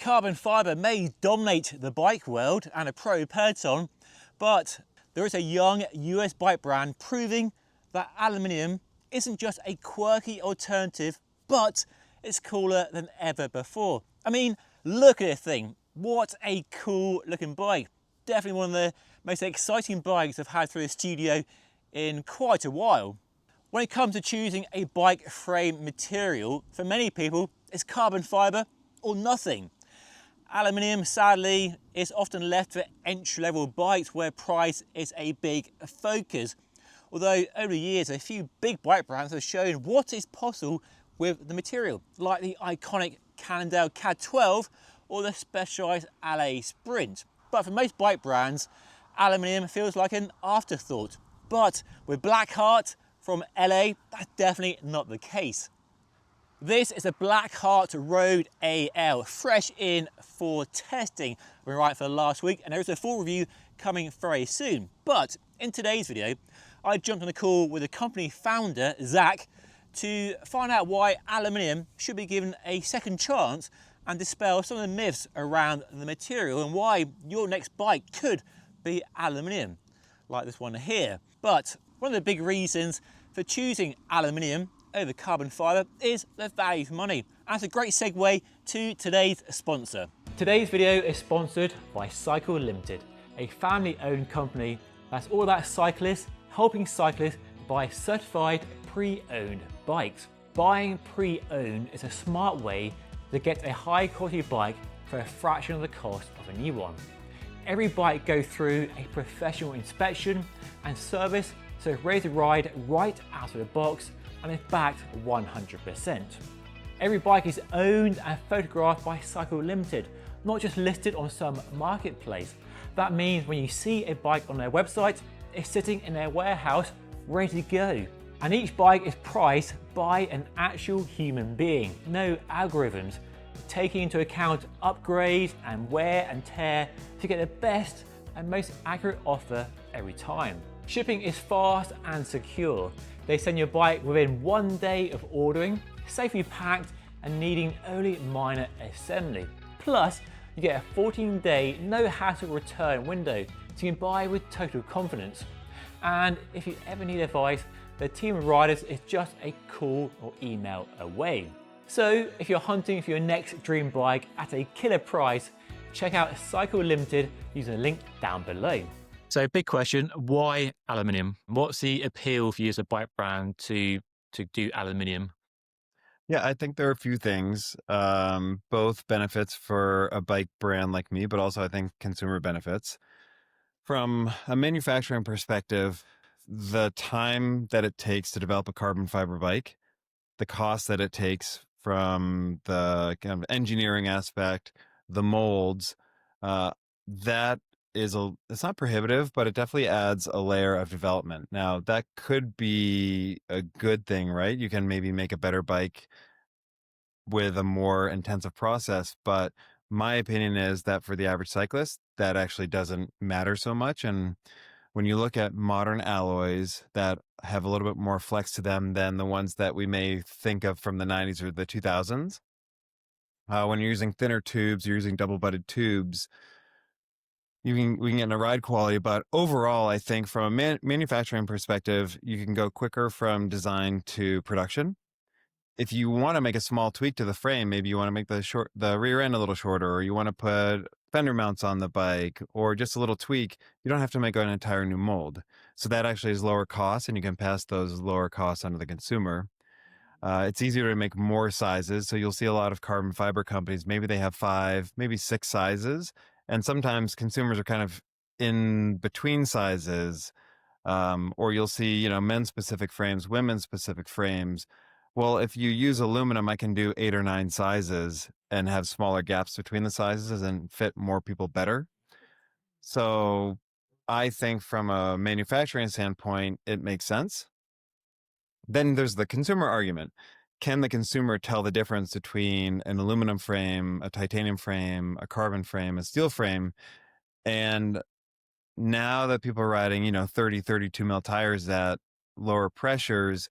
Carbon fibre may dominate the bike world and a pro peloton, but there is a young US bike brand proving that aluminium isn't just a quirky alternative, but it's cooler than ever before. I mean, look at this thing. What a cool looking bike. Definitely one of the most exciting bikes I've had through the studio in quite a while. When it comes to choosing a bike frame material, for many people, it's carbon fibre or nothing. Aluminium, sadly, is often left for entry-level bikes where price is a big focus. Although over the years, a few big bike brands have shown what is possible with the material, like the iconic Cannondale CAD 12 or the specialised LA Sprint. But for most bike brands, aluminium feels like an afterthought. But with Blackheart from LA, that's definitely not the case. This is a Blackheart Road AL, fresh in for testing. We were right for last week, and there is a full review coming very soon. But in today's video, I jumped on a call with the company founder, Zach, to find out why aluminium should be given a second chance and dispel some of the myths around the material and why your next bike could be aluminium, like this one here. But one of the big reasons for choosing aluminium over carbon fibre is the value for money. And that's a great segue to today's sponsor. Today's video is sponsored by Cycle Limited, a family-owned company that's all about cyclists, helping cyclists buy certified pre-owned bikes. Buying pre-owned is a smart way to get a high-quality bike for a fraction of the cost of a new one. Every bike goes through a professional inspection and service, so it's ready to ride right out of the box and is backed 100%. Every bike is owned and photographed by Cycle Limited, not just listed on some marketplace. That means when you see a bike on their website, it's sitting in their warehouse ready to go. And each bike is priced by an actual human being, no algorithms, taking into account upgrades and wear and tear to get the best and most accurate offer every time. Shipping is fast and secure. They send your bike within 1 day of ordering, safely packed and needing only minor assembly. Plus, you get a 14-day no-hassle return window, so you can buy with total confidence. And if you ever need advice, the team of riders is just a call or email away. So if you're hunting for your next dream bike at a killer price, check out Cycle Limited using the link down below. So big question, why aluminium? What's the appeal for you as a bike brand to do aluminium? Yeah, I think there are a few things, both benefits for a bike brand like me, but also I think consumer benefits. From a manufacturing perspective, the time that it takes to develop a carbon fiber bike, the cost that it takes from the kind of engineering aspect, the molds, that it's not prohibitive, but it definitely adds a layer of development. Now, that could be a good thing, right? You can maybe make a better bike with a more intensive process, but my opinion is that for the average cyclist, that actually doesn't matter so much. And when you look at modern alloys that have a little bit more flex to them than the ones that we may think of from the 90s or the 2000s, when you're using thinner tubes, you're using double-butted tubes, we can get a ride quality. But overall, I think from a manufacturing perspective, you can go quicker from design to production. If you want to make a small tweak to the frame, maybe you want to make the rear end a little shorter, or you want to put fender mounts on the bike, or just a little tweak, you don't have to make an entire new mold. So that actually is lower cost, and you can pass those lower costs onto the consumer. It's easier to make more sizes. So you'll see a lot of carbon fiber companies, maybe they have 5, maybe 6 sizes. And sometimes consumers are kind of in between sizes. Or you'll see, men's specific frames, women's specific frames. Well, if you use aluminum, I can do 8 or 9 sizes and have smaller gaps between the sizes and fit more people better. So I think from a manufacturing standpoint, it makes sense. Then there's the consumer argument. Can the consumer tell the difference between an aluminum frame, a titanium frame, a carbon frame, a steel frame? And now that people are riding, 30, 32 mil tires at lower pressures,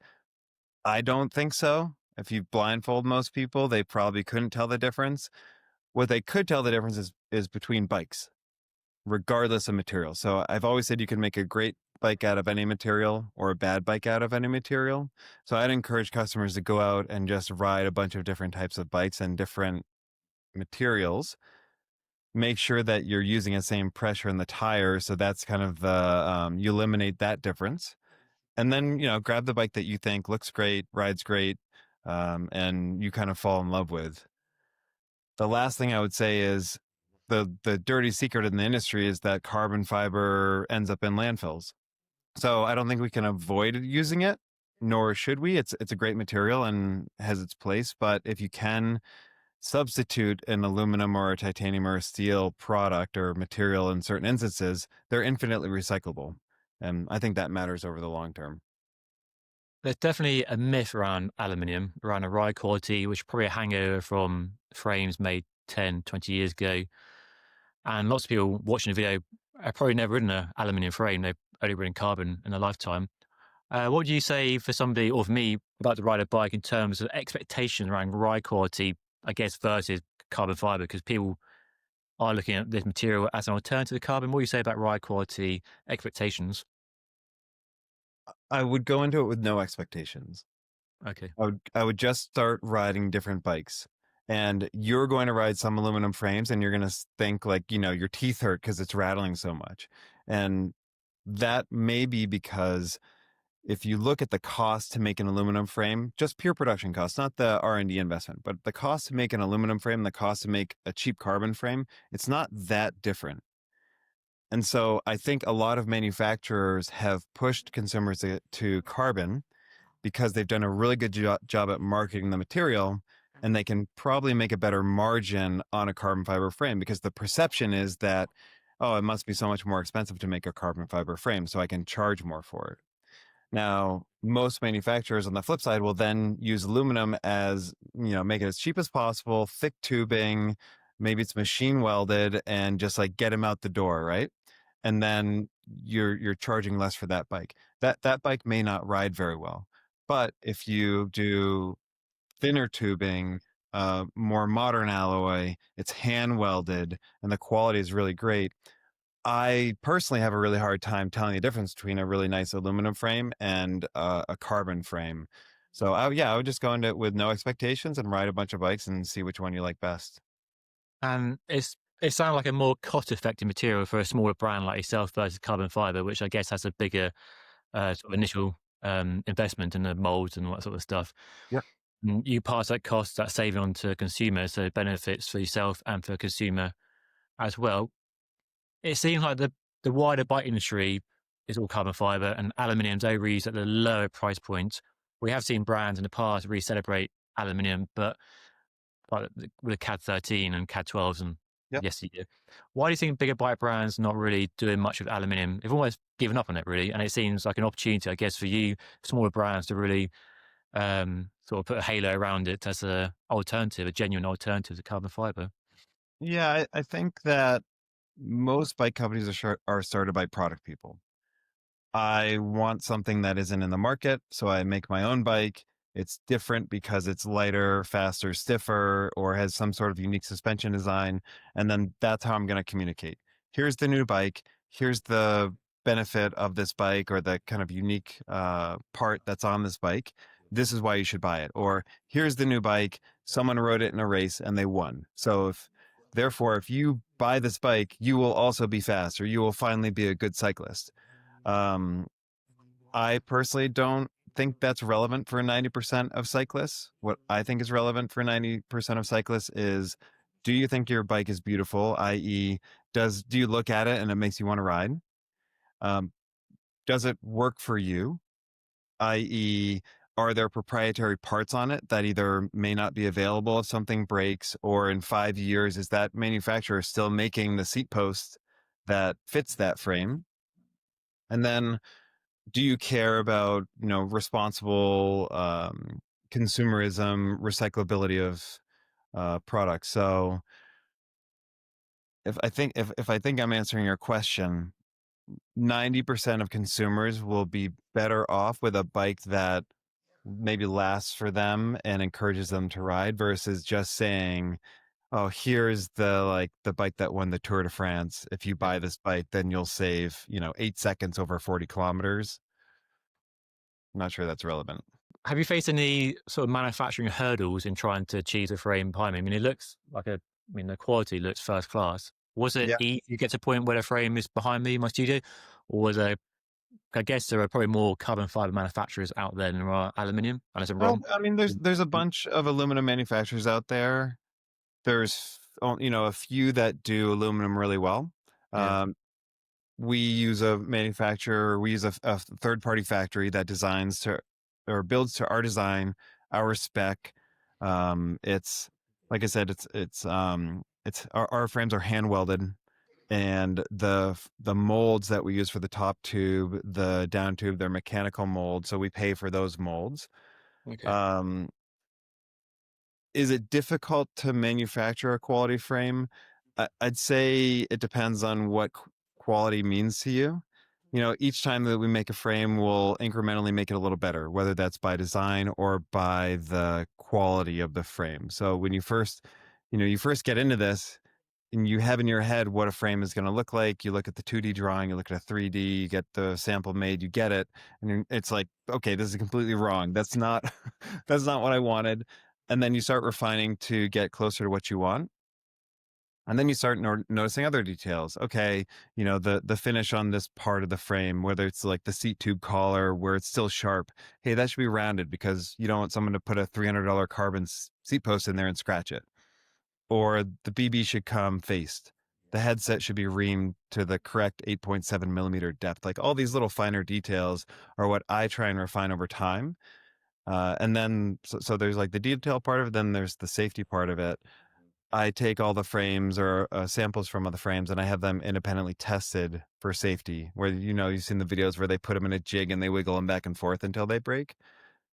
I don't think so. If you blindfold most people, they probably couldn't tell the difference. What they could tell the difference is between bikes, regardless of material. So I've always said you can make a great bike out of any material or a bad bike out of any material. So I'd encourage customers to go out and just ride a bunch of different types of bikes and different materials. Make sure that you're using the same pressure in the tire. So that's kind of the, you eliminate that difference. And then, grab the bike that you think looks great, rides great, and you kind of fall in love with. The last thing I would say is the dirty secret in the industry is that carbon fiber ends up in landfills. So I don't think we can avoid using it, nor should we. It's a great material and has its place, but if you can substitute an aluminum or a titanium or a steel product or material in certain instances, they're infinitely recyclable. And I think that matters over the long term. There's definitely a myth around aluminium, around the ride quality, which is probably a hangover from frames made 10, 20 years ago. And lots of people watching the video have probably never ridden an aluminium frame. They've only ridden carbon in their lifetime. What would you say for somebody or for me about to ride a bike in terms of expectations around ride quality, I guess, versus carbon fiber? Because people are looking at this material as an alternative to carbon. What do you say about ride quality expectations? I would go into it with no expectations. Okay. I would just start riding different bikes. And you're going to ride some aluminum frames and you're going to think like, your teeth hurt because it's rattling so much. And that may be because if you look at the cost to make an aluminum frame, just pure production cost, not the R&D investment, but the cost to make an aluminum frame, the cost to make a cheap carbon frame, it's not that different. And so I think a lot of manufacturers have pushed consumers to carbon because they've done a really good job at marketing the material, and they can probably make a better margin on a carbon fiber frame because the perception is that, oh, it must be so much more expensive to make a carbon fiber frame, so I can charge more for it. Now, most manufacturers on the flip side will then use aluminum as, make it as cheap as possible, thick tubing, maybe it's machine welded, and just like get them out the door, right? And then you're charging less for that bike. That bike may not ride very well. But if you do thinner tubing, more modern alloy, it's hand welded, and the quality is really great. I personally have a really hard time telling the difference between a really nice aluminum frame and a carbon frame. So I would just go into it with no expectations and ride a bunch of bikes and see which one you like best. And it sounds like a more cost-effective material for a smaller brand like yourself versus carbon fiber, which I guess has a bigger sort of initial investment in the molds and all that sort of stuff. Yeah. And you pass that cost, that saving on to consumer, so benefits for yourself and for consumer as well. It seems like the wider bike industry is all carbon fiber and aluminium's overused at the lower price point. We have seen brands in the past really celebrate aluminium, but like with the CAD 13 and CAD 12s and Yep. yesteryear. Why do you think bigger bike brands not really doing much with aluminium? They've almost given up on it really, and it seems like an opportunity, I guess, for you smaller brands to really sort of put a halo around it as a alternative, a genuine alternative to carbon fiber. Yeah, I think that most bike companies are started by product people. I want something that isn't in the market, so I make my own bike. It's different because it's lighter, faster, stiffer, or has some sort of unique suspension design. And then that's how I'm going to communicate. Here's the new bike. Here's the benefit of this bike or the kind of unique part that's on this bike. This is why you should buy it. Or here's the new bike. Someone rode it in a race and they won. So therefore, if you buy this bike, you will also be fast or you will finally be a good cyclist. Um, I personally don't think that's relevant for 90% of cyclists. What I think is relevant for 90% of cyclists is, do you think your bike is beautiful? I.e., do you look at it and it makes you want to ride? Um, does it work for you? I.e., are there proprietary parts on it that either may not be available if something breaks, or in 5 years, is that manufacturer still making the seat post that fits that frame? And then do you care about, responsible consumerism, recyclability of products? So if I think I'm answering your question, 90% of consumers will be better off with a bike that maybe lasts for them and encourages them to ride versus just saying, oh, here's the bike that won the Tour de France. If you Yeah. buy this bike, then you'll save, 8 seconds over 40 kilometers. I'm not sure that's relevant. Have you faced any sort of manufacturing hurdles in trying to achieve the frame behind me? I mean, it looks like a, I mean, the quality looks first class. Was it Yeah. easy to get to a point where the frame is behind me in my studio? Or was there, I guess there are probably more carbon fiber manufacturers out there than there are aluminium, unless I'm Well, wrong. I mean, there's a bunch of aluminum manufacturers out there. There's, a few that do aluminum really well. Yeah. Um, we use a manufacturer, we use a third party factory that designs to or builds to our design, our spec. It's like I said, it's our frames are hand welded, and the molds that we use for the top tube, the down tube, they're mechanical molds, so we pay for those molds. Okay. Um, is it difficult to manufacture a quality frame? I'd say it depends on what quality means to you. Each time that we make a frame, we'll incrementally make it a little better, whether that's by design or by the quality of the frame. So when you first get into this and you have in your head what a frame is going to look like, you look at the 2D drawing, you look at a 3D, you get the sample made, you get it, and it's like, okay, this is completely wrong. That's not that's not what I wanted. And then you start refining to get closer to what you want. And then you start noticing other details. Okay, the finish on this part of the frame, whether it's like the seat tube collar where it's still sharp. Hey, that should be rounded because you don't want someone to put a $300 carbon seat post in there and scratch it. Or the BB should come faced. The headset should be reamed to the correct 8.7 millimeter depth. Like all these little finer details are what I try and refine over time. And then, so there's like the detail part of it, then there's the safety part of it. I take all the frames or samples from other frames and I have them independently tested for safety. Where, you've seen the videos where they put them in a jig and they wiggle them back and forth until they break.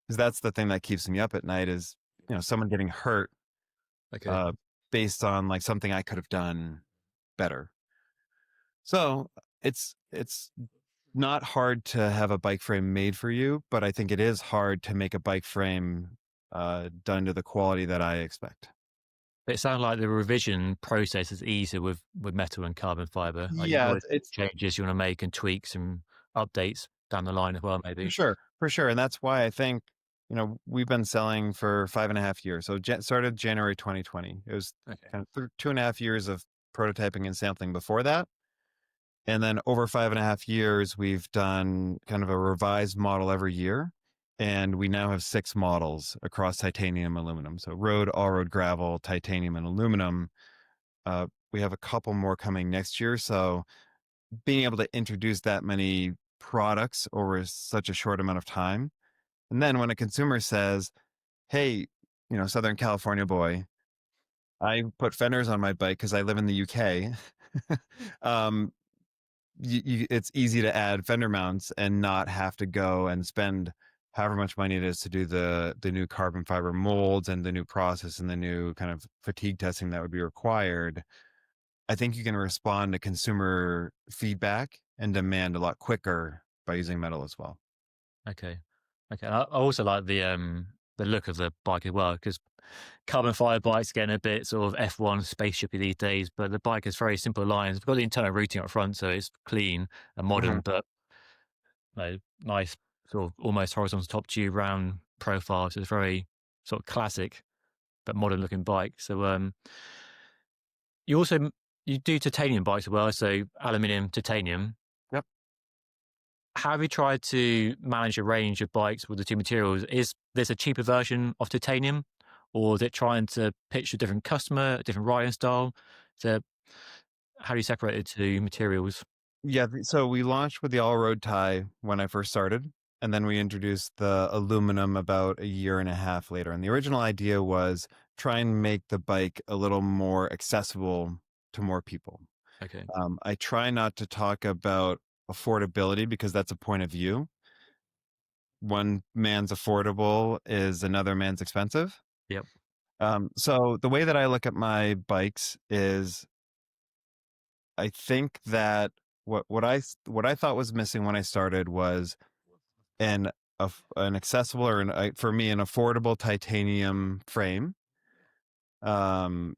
Because that's the thing that keeps me up at night is, someone getting hurt Okay. uh, based on like something I could have done better. So it's not hard to have a bike frame made for you, but I think it is hard to make a bike frame done to the quality that I expect. It sounds like the revision process is easier with metal and carbon fiber. Like you've Yeah, always changes you want to make and tweaks and updates down the line as well, maybe. for sure, and that's why I think we've been selling for 5.5 years. So started January 2020. It was Okay. kind of 2.5 years of prototyping and sampling before that. And then over 5.5 years, we've done kind of a revised model every year. And we now have 6 models across titanium, aluminum. So road, all road gravel, titanium, and aluminum. We have a couple more coming next year. So being able to introduce that many products over such a short amount of time. And then when a consumer says, hey, Southern California boy, I put fenders on my bike because I live in the UK. um, it's easy to add fender mounts and not have to go and spend however much money it is to do the new carbon fiber molds and the new process and the new kind of fatigue testing that would be required. I think you can respond to consumer feedback and demand a lot quicker by using metal as well. Okay. Okay. I also like the look of the bike as well, because carbon fiber bikes getting a bit sort of F1 spaceshipy these days, but the bike has very simple lines. It's got the internal routing up front, so it's clean and modern, Mhm. but nice sort of almost horizontal top tube round profile. So it's very sort of classic but modern looking bike. So you also you do titanium bikes as well, so aluminium, titanium. Yep. How have you tried to manage a range of bikes with the two materials? Is this a cheaper version of titanium, or is it trying to pitch a different customer, a different riding style? So how do you separate the two materials? Yeah. So we launched with the all road tie when I first started. And then we introduced the aluminum about a year and a half later. And the original idea was try and make the bike a little more accessible to more people. Okay. I try not to talk about affordability because that's a point of view. One man's affordable is another man's expensive. Yep. So the way that I look at my bikes is I think that what I thought was missing when I started was an an accessible or for me an affordable titanium frame. Um,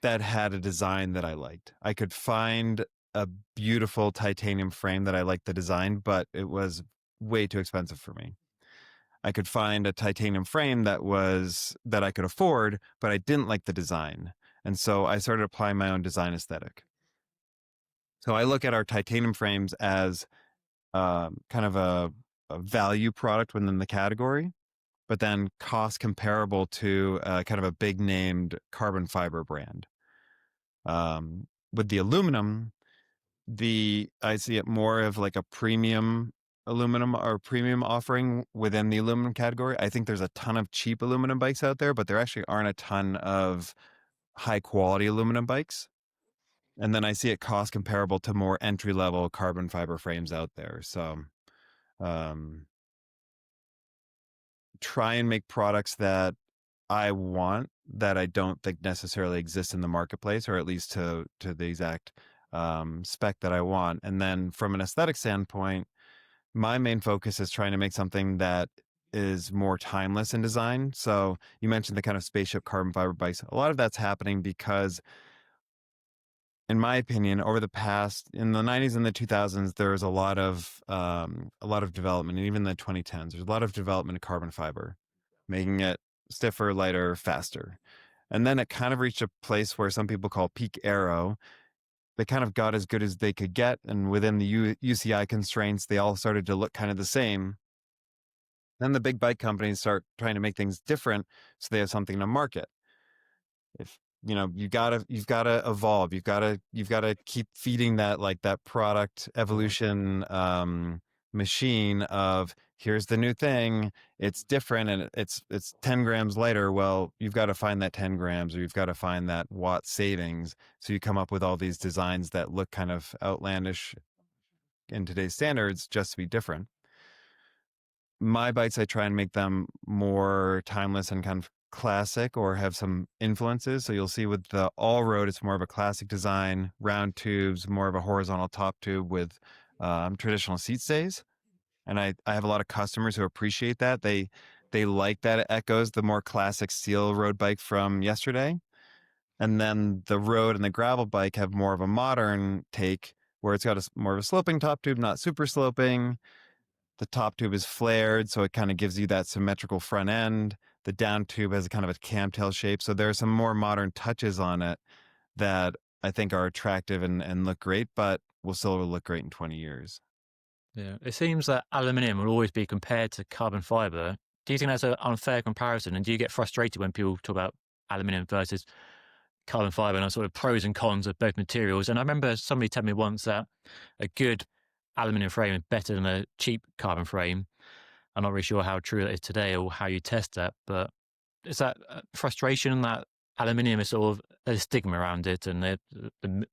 that had a design that I liked. I could find a beautiful titanium frame that I liked the design, but it was way too expensive for me. I could find a titanium frame that I could afford, but I didn't like the design. And so I started applying my own design aesthetic. So I look at our titanium frames as kind of a value product within the category, but then cost comparable to kind of a big named carbon fiber brand. With the aluminum, I see it more of like a premium aluminum or premium offering within the aluminum category. I think there's a ton of cheap aluminum bikes out there, but there actually aren't a ton of high quality aluminum bikes. And then I see it cost comparable to more entry level carbon fiber frames out there. So um, try and make products that I want that I don't think necessarily exist in the marketplace, or at least to the exact spec that I want. And then from an aesthetic standpoint, my main focus is trying to make something that is more timeless in design. So you mentioned the kind of spaceship carbon fiber bikes. A lot of that's happening because, in my opinion, over the past in the 90s and the 2000s, there was a lot of development, and even the 2010s, there's a lot of development of carbon fiber, making it stiffer, lighter, faster. And then it kind of reached a place where some people call peak aero. They kind of got as good as they could get, and within the UCI constraints, they all started to look kind of the same. Then the big bike companies start trying to make things different, so they have something to market. If you've gotta evolve, you've gotta keep feeding that product evolution machine of here's the new thing, it's different, and it's 10 grams lighter. Well, you've got to find that 10 grams, or you've got to find that watt savings, so you come up with all these designs that look kind of outlandish in today's standards just to be different. My bikes, I try and make them more timeless and kind of classic, or have some influences. So you'll see with the All Road, it's more of a classic design, round tubes, more of a horizontal top tube with traditional seat stays. And I have a lot of customers who appreciate that. They like that it echoes the more classic steel road bike from yesterday. And then the road and the gravel bike have more of a modern take, where it's got more of a sloping top tube, not super sloping. The top tube is flared, so it kind of gives you that symmetrical front end. The down tube has a kind of a camtail shape. So there are some more modern touches on it that I think are attractive and look great, but will still look great in 20 years. Yeah, it seems that aluminium will always be compared to carbon fiber. Do you think that's an unfair comparison? And do you get frustrated when people talk about aluminium versus carbon fiber and the sort of pros and cons of both materials? And I remember somebody told me once that a good aluminium frame is better than a cheap carbon frame. I'm not really sure how true that is today or how you test that, but is that frustration that aluminium is sort of a stigma around it, and the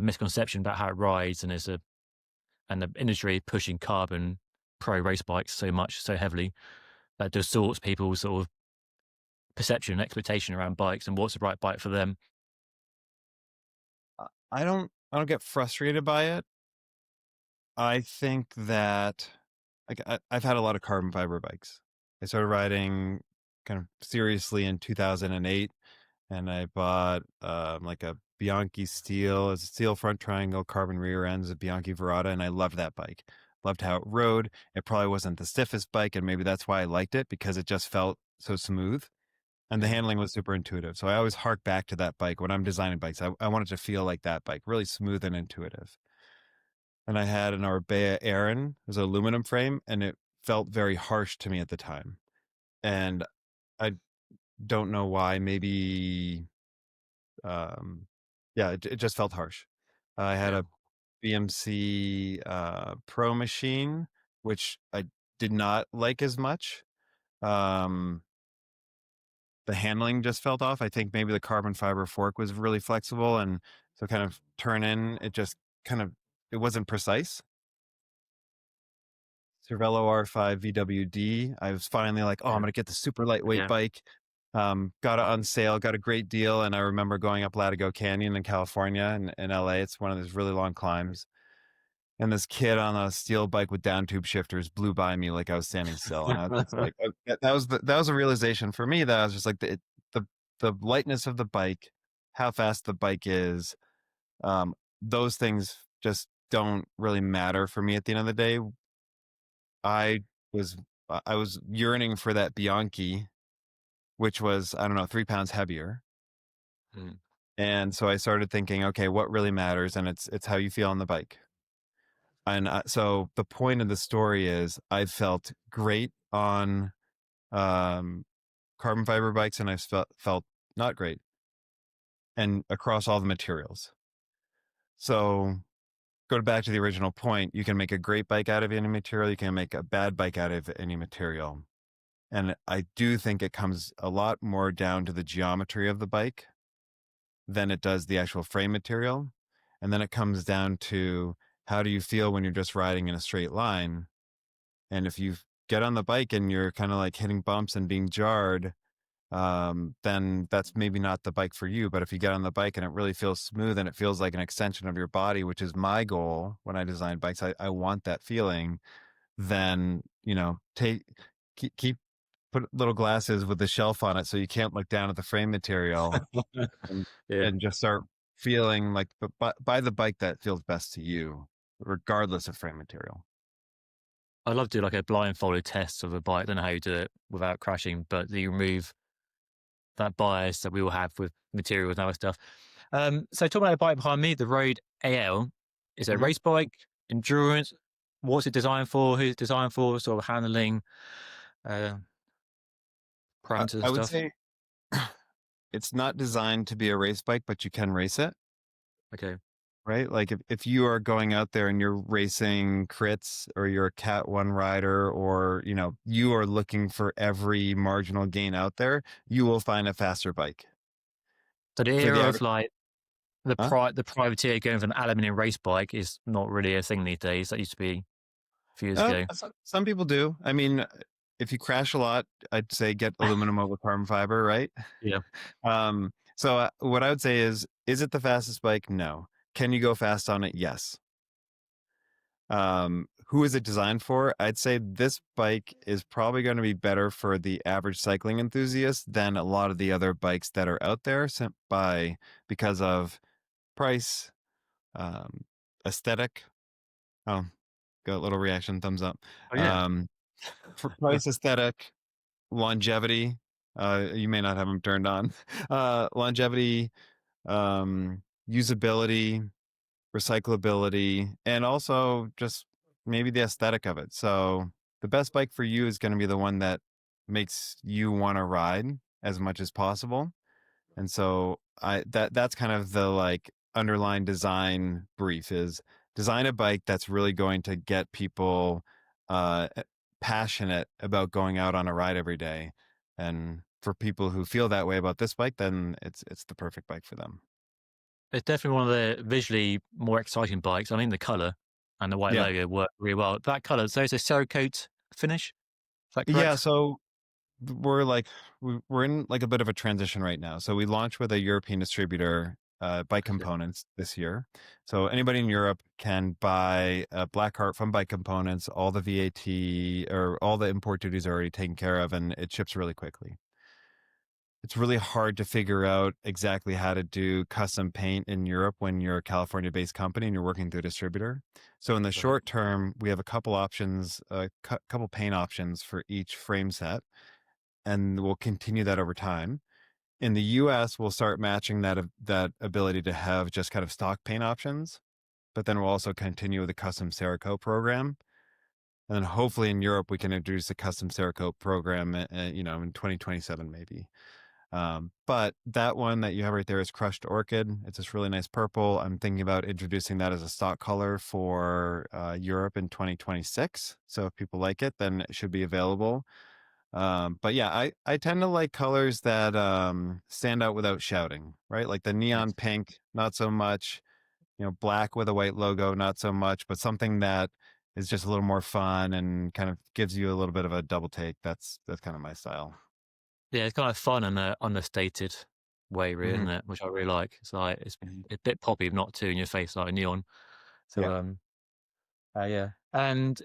misconception about how it rides, and the industry pushing carbon pro race bikes so much, so heavily, that distorts people's sort of perception and expectation around bikes and what's the right bike for them? I don't get frustrated by it. I think that I've had a lot of carbon fiber bikes. I started riding kind of seriously in 2008, and I bought like a Bianchi steel, it's a steel front triangle, carbon rear ends, a Bianchi Verada, and I loved that bike. Loved how it rode. It probably wasn't the stiffest bike, and maybe that's why I liked it, because it just felt so smooth. And the Yeah. handling was super intuitive. So I always hark back to that bike when I'm designing bikes. I want it to feel like that bike, really smooth and intuitive. And I had an Orbea Aran, it was an aluminum frame, and it felt very harsh to me at the time. And I don't know why. Maybe, yeah, it just felt harsh. I had Yeah. a BMC Pro machine, which I did not like as much. Um, the handling just felt off. I think maybe the carbon fiber fork was really flexible, and so kind of turn in, it just kind of, it wasn't precise. Cervelo R5 VWD. I was finally like, oh, I'm Yeah. gonna get the super lightweight Yeah. bike. Got it on sale, got a great deal, and I remember going up Latigo Canyon in California and in LA. It's one of those really long climbs. And this kid on a steel bike with down tube shifters blew by me like I was standing still, and I was just like, that was a realization for me, that I was just like the lightness of the bike how fast the bike is. Those things just don't really matter for me at the end of the day. I was I was yearning for that Bianchi, which was, I don't know, 3 pounds heavier. Mm. And so I started thinking, okay, what really matters? And it's how you feel on the bike. And so the point of the story is I felt great on um, carbon fiber bikes, and I felt not great, and across all the materials. So go back to the original point. You can make a great bike out of any material. You can make a bad bike out of any material. And I do think it comes a lot more down to the geometry of the bike than it does the actual frame material. And then it comes down to how do you feel when you're just riding in a straight line? And if you get on the bike and you're kind of like hitting bumps and being jarred, then that's maybe not the bike for you. But if you get on the bike and it really feels smooth and it feels like an extension of your body, which is my goal when I design bikes, I want that feeling. Then, keep put little glasses with the shelf on it so you can't look down at the frame material, and, Yeah. and just start feeling like buy the bike that feels best to you, regardless of frame material. I'd love to do like a blindfolded test of a bike. I don't know how you do it without crashing, but you remove that bias that we all have with materials and other stuff. So talking about the bike behind me, the Road AL, is it a Mhm. race bike, endurance? What's it designed for? Who's it designed for? Sort of handling, uh, parameters and I would stuff. say it's not designed to be a race bike, but you can race it, Okay. right? Like if you are going out there and you're racing crits, or you're a Cat 1 rider, or you are looking for every marginal gain out there, you will find a faster bike. So the For the era of average, like huh? the privateer going for an aluminium race bike is not really a thing these days. That used to be a few years ago. Some people do. I mean, if you crash a lot, I'd say get aluminum over carbon fiber, right? Yeah. So what I would say is it the fastest bike? No. Can you go fast on it? Yes. Who is it designed for? I'd say this bike is probably going to be better for the average cycling enthusiast than a lot of the other bikes that are out there, because of price, um, aesthetic. Oh, got a little reaction, thumbs up. Oh yeah. Um, for price, aesthetic, longevity. You may not have them turned on. Longevity, usability, recyclability, and also just maybe the aesthetic of it. So the best bike for you is going to be the one that makes you want to ride as much as possible. And so that's kind of the like underlying design brief is design a bike that's really going to get people passionate about going out on a ride every day. And for people who feel that way about this bike, then it's the perfect bike for them. It's definitely one of the visually more exciting bikes. I mean, the color and the white Yeah. logo work really well. That color, so it's a Cerakote finish. Is that Yeah. correct? So we're in like a bit of a transition right now. So we launched with a European distributor, Bike Okay. Components, this year. So anybody in Europe can buy a Blackheart from Bike Components. All the VAT or all the import duties are already taken care of, and it ships really quickly. It's really hard to figure out exactly how to do custom paint in Europe when you're a California-based company and you're working through a distributor. So in the Right. short term, we have a couple options, a couple paint options for each frame set, and we'll continue that over time. In the US, we'll start matching that ability to have just kind of stock paint options, but then we'll also continue with the custom Cerakote program. And then hopefully in Europe, we can introduce a custom Cerakote program, in 2027 maybe. But that one that you have right there is Crushed Orchid. It's this really nice purple. I'm thinking about introducing that as a stock color for Europe in 2026. So if people like it, then it should be available. But yeah, I tend to like colors that stand out without shouting, right? Like the neon pink, not so much. Black with a white logo, not so much. But something that is just a little more fun and kind of gives you a little bit of a double take. That's kind of my style. Yeah, it's kind of fun and understated way, really, Hmm. isn't it? Which I really like. It's like it's a bit poppy, but not too in your face like neon. So Yeah. yeah. And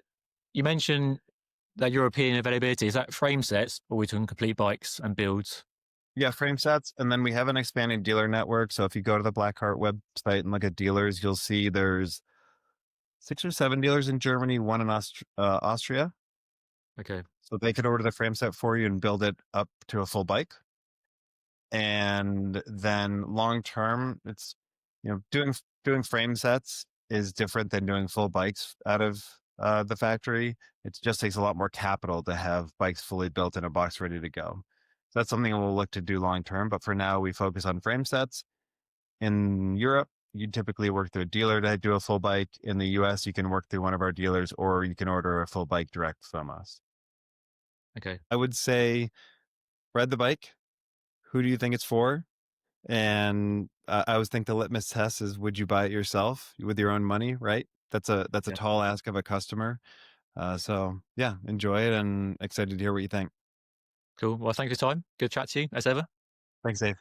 you mentioned that European availability, is that frame sets, or are we talking complete bikes and builds? Yeah, frame sets. And then we have an expanding dealer network. So if you go to the Blackheart website and look at dealers, you'll see there's 6 or 7 dealers in Germany, one in Austria. Okay. So they could order the frame set for you and build it up to a full bike. And then long term, it's, doing frame sets is different than doing full bikes out of the factory. It just takes a lot more capital to have bikes fully built in a box ready to go. So that's something we'll look to do long term. But for now, we focus on frame sets. In Europe, you typically work through a dealer to do a full bike. In the US, you can work through one of our dealers, or you can order a full bike direct from us. Okay. I would say ride the bike. Who do you think it's for? And I always think the litmus test is, would you buy it yourself with your own money, right? That's a Yeah. tall ask of a customer. So yeah, enjoy it and excited to hear what you think. Cool. Well, thank you for your time. Good chat to you as ever. Thanks, Dave.